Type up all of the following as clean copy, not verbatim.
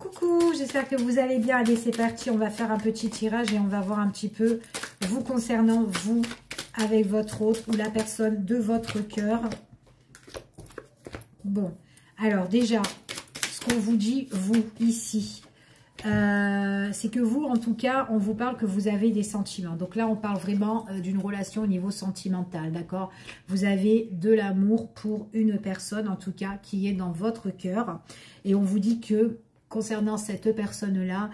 Coucou, j'espère que vous allez bien. Allez, c'est parti, on va faire un petit tirage et on va voir un petit peu vous concernant, vous, avec votre autre ou la personne de votre cœur. Bon, alors déjà, ce qu'on vous dit, vous, ici, c'est que vous, en tout cas, on vous parle que vous avez des sentiments. Donc là, on parle vraiment d'une relation au niveau sentimental, d'accord? Vous avez de l'amour pour une personne, en tout cas, qui est dans votre cœur. Et on vous dit que, concernant cette personne-là,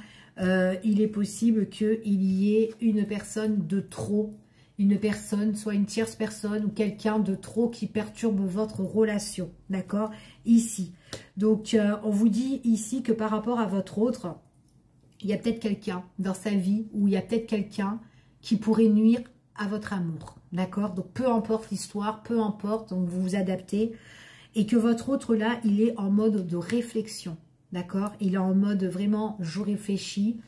il est possible qu'il y ait une personne de trop, une personne, soit une tierce personne ou quelqu'un de trop qui perturbe votre relation, d'accord? Ici. Donc, on vous dit ici que par rapport à votre autre, il y a peut-être quelqu'un dans sa vie ou il y a peut-être quelqu'un qui pourrait nuire à votre amour, d'accord? Donc, peu importe l'histoire, peu importe, donc vous vous adaptez. Et que votre autre là, il est en mode de réflexion, d'accord? Il est en mode vraiment, je réfléchis.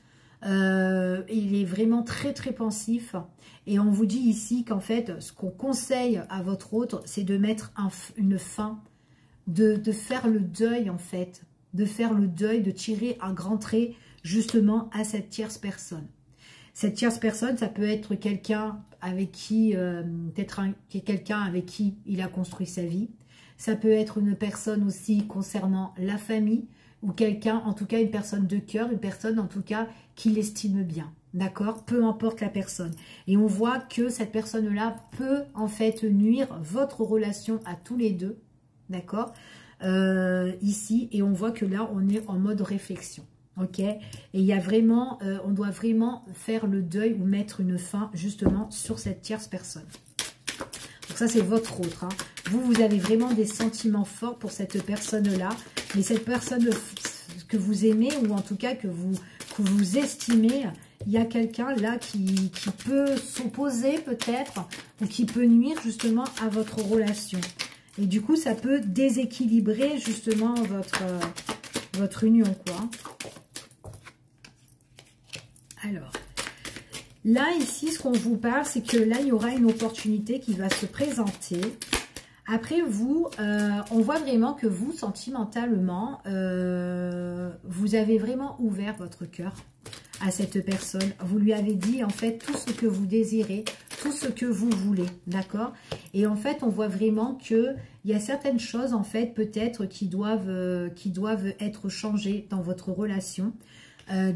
Il est vraiment très très pensif. Et on vous dit ici qu'en fait, ce qu'on conseille à votre autre, c'est de mettre une fin, de faire le deuil en fait. De faire le deuil, de tirer un grand trait justement à cette tierce personne. Cette tierce personne, ça peut être quelqu'un avec qui, peut-être quelqu'un avec qui il a construit sa vie. Ça peut être une personne aussi concernant la famille ou quelqu'un, en tout cas une personne de cœur, une personne en tout cas qui l'estime bien, d'accord? Peu importe la personne. Et on voit que cette personne-là peut en fait nuire votre relation à tous les deux, d'accord? Ici, et on voit que là, on est en mode réflexion. Ok, et il y a vraiment, on doit vraiment faire le deuil ou mettre une fin justement sur cette tierce personne. Donc ça c'est votre autre. Hein. Vous avez vraiment des sentiments forts pour cette personne-là, mais cette personne que vous aimez ou en tout cas que vous estimez, il y a quelqu'un là qui peut s'opposer peut-être ou qui peut nuire justement à votre relation. Et du coup ça peut déséquilibrer justement votre union quoi. Alors, là, ici, ce qu'on vous parle, c'est que là, il y aura une opportunité qui va se présenter. Après, vous, on voit vraiment que vous, sentimentalement, vous avez vraiment ouvert votre cœur à cette personne. Vous lui avez dit, en fait, tout ce que vous désirez, tout ce que vous voulez, d'accord? Et en fait, on voit vraiment qu'il y a certaines choses, en fait, peut-être qui doivent être changées dans votre relation.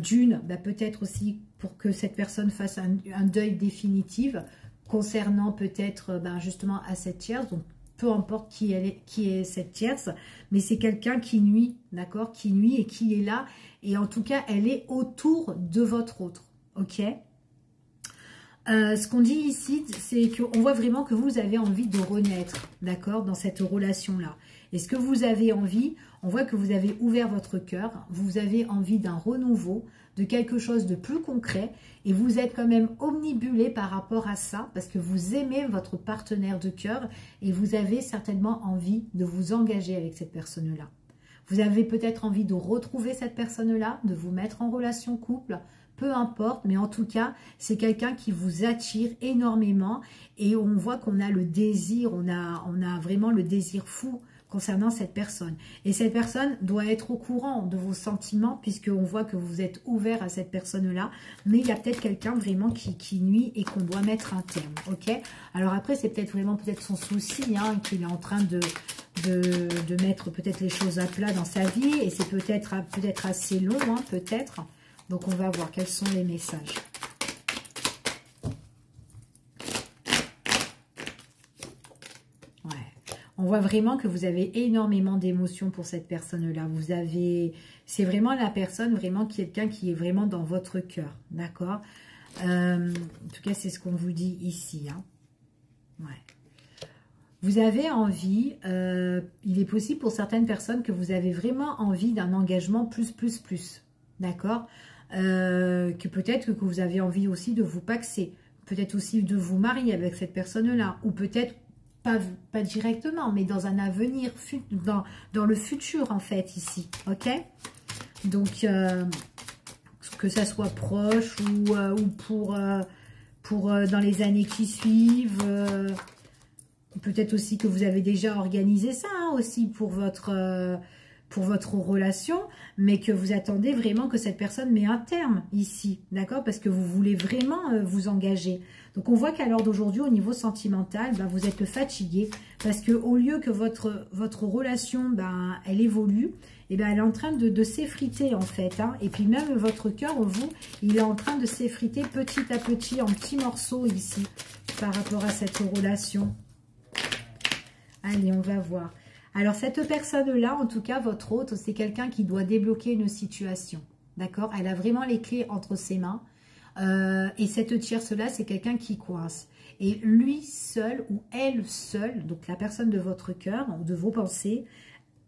D'une, bah, peut-être aussi pour que cette personne fasse un deuil définitif concernant peut-être justement à cette tierce. Donc, peu importe qui est cette tierce, mais c'est quelqu'un qui nuit, d'accord? Qui nuit et qui est là. Et en tout cas, elle est autour de votre autre, ok? Ce qu'on dit ici, c'est qu'on voit vraiment que vous avez envie de renaître, d'accord, dans cette relation-là. Et ce que vous avez envie, on voit que vous avez ouvert votre cœur, vous avez envie d'un renouveau, de quelque chose de plus concret, et vous êtes quand même omnibulé par rapport à ça, parce que vous aimez votre partenaire de cœur, et vous avez certainement envie de vous engager avec cette personne-là. Vous avez peut-être envie de retrouver cette personne-là, de vous mettre en relation couple, peu importe, mais en tout cas, c'est quelqu'un qui vous attire énormément et on voit qu'on a le désir, on a vraiment le désir fou concernant cette personne. Et cette personne doit être au courant de vos sentiments puisqu'on voit que vous êtes ouvert à cette personne-là, mais il y a peut-être quelqu'un vraiment qui nuit et qu'on doit mettre un terme, ok? Alors après, c'est peut-être vraiment son souci, hein, qu'il est en train de mettre peut-être les choses à plat dans sa vie et c'est peut-être assez long, hein, peut-être. Donc, on va voir quels sont les messages. Ouais. On voit vraiment que vous avez énormément d'émotions pour cette personne-là. C'est vraiment la personne, vraiment quelqu'un qui est vraiment dans votre cœur. D'accord? En tout cas, c'est ce qu'on vous dit ici. Hein. Ouais. Vous avez envie, il est possible pour certaines personnes que vous avez vraiment envie d'un engagement plus. D'accord? Que peut-être que vous avez envie aussi de vous paxer, peut-être aussi de vous marier avec cette personne-là, ou peut-être pas directement, mais dans un avenir, dans le futur en fait ici, ok? Donc, que ça soit proche ou pour dans les années qui suivent, peut-être aussi que vous avez déjà organisé ça hein, aussi pour pour votre relation, mais que vous attendez vraiment que cette personne met un terme ici, d'accord? Parce que vous voulez vraiment vous engager. Donc on voit qu'à l'heure d'aujourd'hui, au niveau sentimental, vous êtes fatigué, parce que au lieu que votre relation, elle évolue, elle est en train de s'effriter en fait. Hein. Et puis même votre cœur, vous, il est en train de s'effriter petit à petit, en petits morceaux ici, par rapport à cette relation. Allez, on va voir. Alors, cette personne-là, en tout cas, votre hôte, c'est quelqu'un qui doit débloquer une situation. D'accord? Elle a vraiment les clés entre ses mains. Et cette tierce-là, c'est quelqu'un qui coince. Et lui seul ou elle seule, donc la personne de votre cœur ou de vos pensées,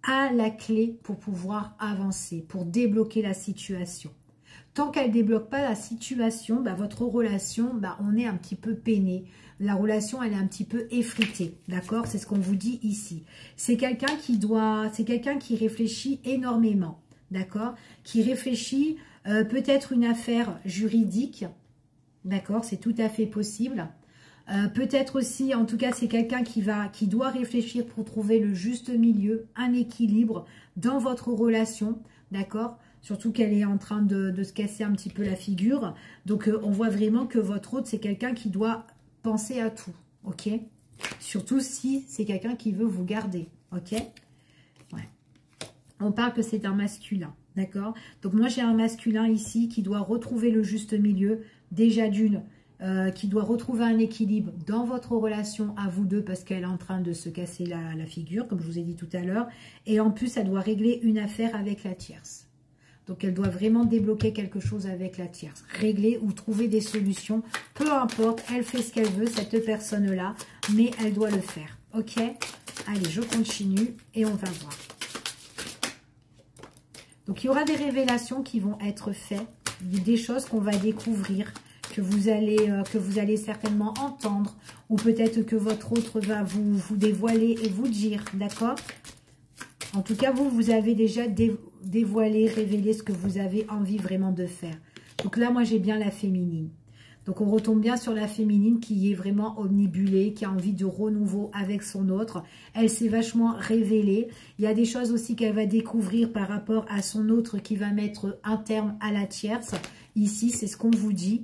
a la clé pour pouvoir avancer, pour débloquer la situation. Tant qu'elle ne débloque pas la situation, votre relation, on est un petit peu peiné. La relation, elle est un petit peu effritée. D'accord? C'est ce qu'on vous dit ici. C'est quelqu'un qui réfléchit énormément. D'accord? Qui réfléchit peut-être une affaire juridique. D'accord? C'est tout à fait possible. Peut-être aussi, en tout cas, c'est quelqu'un qui doit réfléchir pour trouver le juste milieu, un équilibre dans votre relation. D'accord? Surtout qu'elle est en train de se casser un petit peu la figure. Donc, on voit vraiment que votre hôte, c'est quelqu'un qui doit penser à tout. Ok? Surtout si c'est quelqu'un qui veut vous garder. Ok? Ouais. On parle que c'est un masculin. D'accord? Donc, moi, j'ai un masculin ici qui doit retrouver le juste milieu. Déjà d'une, qui doit retrouver un équilibre dans votre relation à vous deux parce qu'elle est en train de se casser la figure, comme je vous ai dit tout à l'heure. Et en plus, elle doit régler une affaire avec la tierce. Donc, elle doit vraiment débloquer quelque chose avec la tierce. Régler ou trouver des solutions. Peu importe, elle fait ce qu'elle veut, cette personne-là. Mais elle doit le faire. Ok? Allez, je continue et on va voir. Donc, il y aura des révélations qui vont être faites. Des choses qu'on va découvrir. Que vous allez certainement entendre. Ou peut-être que votre autre va vous dévoiler et vous dire. D'accord? En tout cas, vous avez déjà dévoilé, révélé ce que vous avez envie vraiment de faire. Donc là, moi, j'ai bien la féminine. Donc, on retombe bien sur la féminine qui est vraiment omnibulée, qui a envie de renouveau avec son autre. Elle s'est vachement révélée. Il y a des choses aussi qu'elle va découvrir par rapport à son autre qui va mettre un terme à la tierce. Ici, c'est ce qu'on vous dit.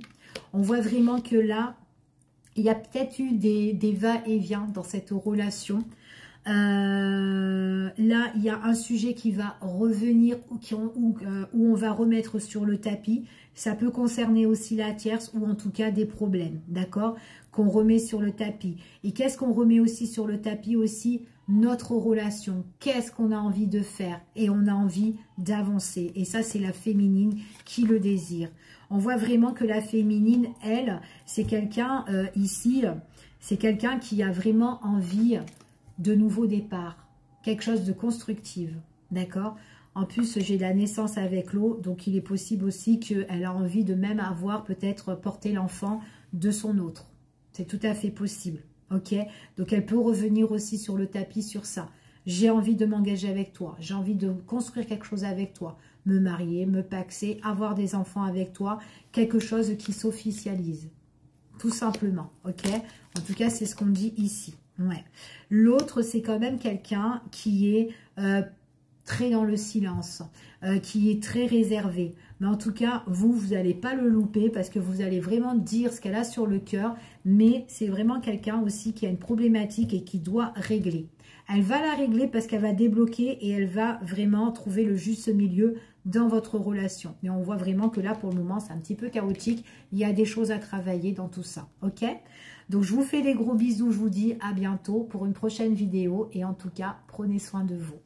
On voit vraiment que là, il y a peut-être eu des va-et-vient dans cette relation. Là, il y a un sujet qui va revenir où on va remettre sur le tapis. Ça peut concerner aussi la tierce ou en tout cas des problèmes, d'accord? Qu'on remet sur le tapis. Et qu'est-ce qu'on remet aussi sur le tapis aussi? Notre relation. Qu'est-ce qu'on a envie de faire? Et on a envie d'avancer. Et ça, c'est la féminine qui le désire. On voit vraiment que la féminine, elle, c'est quelqu'un ici, c'est quelqu'un qui a vraiment envie de nouveaux départs, quelque chose de constructif, d'accord? En plus, j'ai la naissance avec l'eau, donc il est possible aussi qu'elle a envie de même avoir peut-être porté l'enfant de son autre. C'est tout à fait possible, ok? Donc elle peut revenir aussi sur le tapis sur ça. J'ai envie de m'engager avec toi, j'ai envie de construire quelque chose avec toi, me marier, me paxer, avoir des enfants avec toi, quelque chose qui s'officialise, tout simplement, ok? En tout cas, c'est ce qu'on dit ici. Ouais. L'autre, c'est quand même quelqu'un qui est très dans le silence, qui est très réservé. Mais en tout cas, vous n'allez pas le louper parce que vous allez vraiment dire ce qu'elle a sur le cœur. Mais c'est vraiment quelqu'un aussi qui a une problématique et qui doit régler. Elle va la régler parce qu'elle va débloquer et elle va vraiment trouver le juste milieu dans votre relation. Mais on voit vraiment que là, pour le moment, c'est un petit peu chaotique. Il y a des choses à travailler dans tout ça, ok? Donc, je vous fais des gros bisous. Je vous dis à bientôt pour une prochaine vidéo. Et en tout cas, prenez soin de vous.